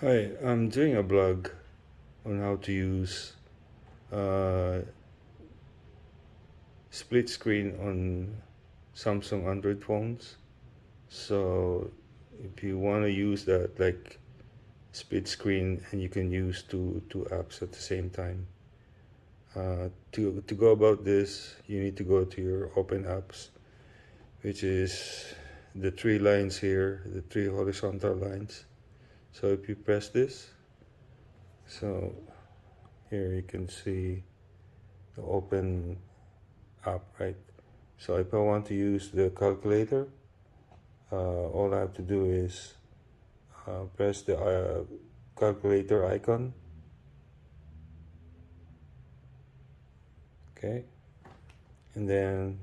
Hi, I'm doing a blog on how to use uh, split screen on Samsung Android phones. So if you want to use that like split screen and you can use two apps at the same time. To go about this, you need to go to your open apps, which is the three lines here, the three horizontal lines. So if you press this, so here you can see the open app, right? So if I want to use the calculator, all I have to do is press the calculator icon. Okay, and then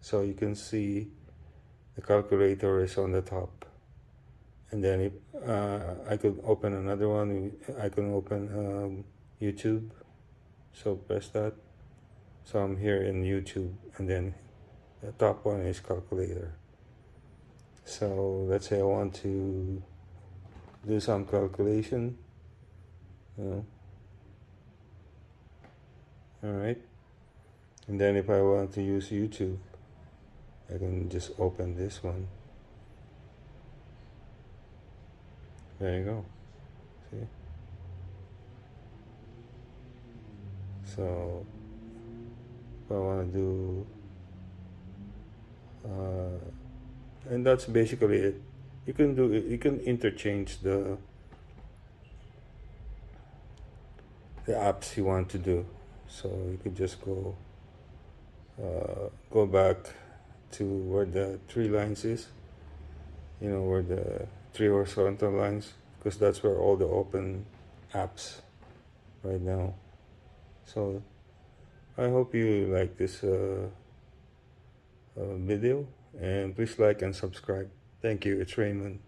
so you can see the calculator is on the top, and then if, I could open another one. I can open YouTube, so press that. So I'm here in YouTube, and then the top one is calculator. So let's say I want to do some calculation, you know, all right. And then if I want to use YouTube, I can just open this one. There you go. See? So if I want to do, and that's basically it. You can do it. You can interchange the apps you want to do. So you could just go back to where the three lines is. You know where the three horizontal lines, because that's where all the open apps right now. So I hope you like this video, and please like and subscribe. Thank you. It's Raymond.